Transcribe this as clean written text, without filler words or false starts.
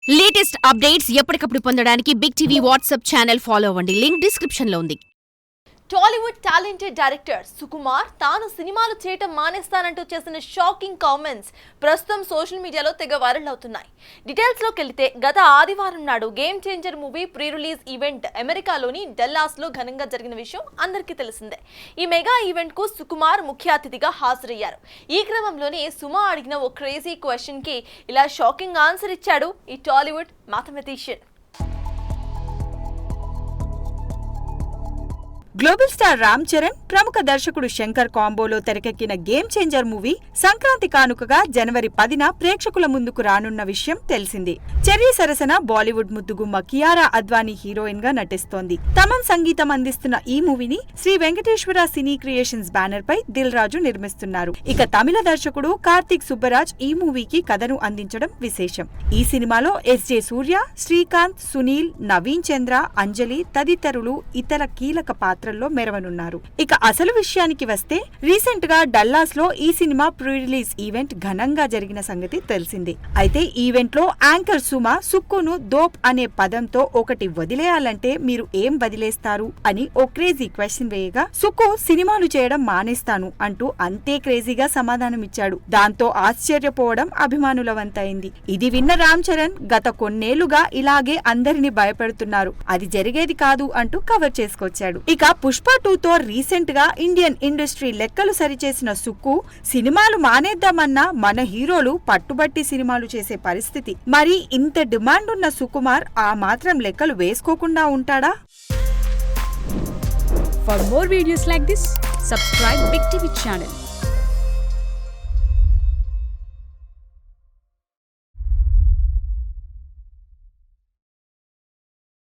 Latest updates ఎప్పటికప్పుడు పొందడానికి Big TV WhatsApp channel follow అవ్వండి. లింక్ డిస్క్రిప్షన్ లో ఉంది. టాలీవుడ్ టాలెంటెడ్ డైరెక్టర్ సుకుమార్ తాను సినిమాలు చేయటం మానేస్తానంటూ చేసిన షాకింగ్ కామెంట్స్ ప్రస్తుతం సోషల్ మీడియాలో తెగ వైరల్ అవుతున్నాయి. డీటెయిల్స్ లోకి వెళితే గత ఆదివారం నాడు game changer movie pre release event అమెరికాలోని డల్లాస్ లో ఘనంగా జరిగిన విషయం అందరికీ తెలిసిందే. ఈ మెగా ఈవెంట్ కు సుకుమార్ ముఖ్య అతిథిగా హాజరయ్యారు. ఈ క్రమంలోనే సుమా అడిగిన ఓ క్రేజీ క్వశ్చన్ కి ఇలా షాకింగ్ ఆన్సర్ ఇచ్చాడు ఈ Tollywood mathematician. Global star Ram Charan, ప్రముఖ దర్శకుడు శంకర్ కాంబోలో తెరకెక్కిన గేమ్ చేంజర్ మూవీ సంక్రాంతి కానుకగా జనవరి 10న ప్రేక్షకుల ముందుకు రానున్న విషయం తెలిసింది. చెర్రీ సరసన బాలీవుడ్ ముద్దుగుమ్మ కియారా అద్వానీ హీరోయిన్ గా నటిస్తోంది. తమన్ సంగీతం అందిస్తున్న ఈ మూవీని శ్రీ వెంకటేశ్వర సినీ క్రియేషన్స్ బ్యానర్ పై దిల్ రాజు నిర్మిస్తున్నారు. ఇక తమిళ దర్శకుడు కార్తిక్ సుబ్బరాజ్ ఈ మూవీకి కథను అందించడం విశేషం. ఈ సినిమాలో ఎస్జే సూర్య, శ్రీకాంత్, సునీల్, నవీన్ చంద్ర, అంజలి తదితరులు ఇతర కీలక పాత్రల్లో మెరవనున్నారు. ఇక అసలు విషయానికి వస్తే రీసెంట్ గా డల్లాస్ లో ఈ సినిమా ప్రీ రిలీజ్ ఈవెంట్ ఘనంగా జరిగిన సంగతి తెలిసింది. అయితే ఈవెంట్ లో యాంకర్ సుమా సుక్కును దోప్ అనే పదంతో ఒకటి వదిలేయాలంటే మీరు ఏం వదిలేస్తారు అని ఓ క్రేజీ క్వశ్చన్ వేయగా సుక్కు సినిమాలు చేయడం మానేస్తాను అంటూ అంతే క్రేజీగా సమాధానమిచ్చాడు. దాంతో ఆశ్చర్యపోవడం అభిమానుల వంతైంది. ఇది విన్న రామ్ చరణ్ గత కొన్నేళ్లుగా ఇలాగే అందరినీ భయపెడుతున్నారు, అది జరిగేది కాదు అంటూ కవర్ చేసుకొచ్చాడు. ఇక పుష్ప 2తో రీసెంట్ గా ఇండియన్ ఇండస్ట్రీ లెక్కలు సరిచేసిన సుక్కు సినిమాలు మానేద్దామన్నా మన హీరోలు పట్టుబట్టి సినిమాలు చేసే పరిస్థితి. మరి ఇంత డిమాండ్ ఉన్న సుకుమార్ ఆ మాత్రం లెక్కలు వేసుకోకుండా ఉంటాడా? For more videos like this, subscribe Big TV channel.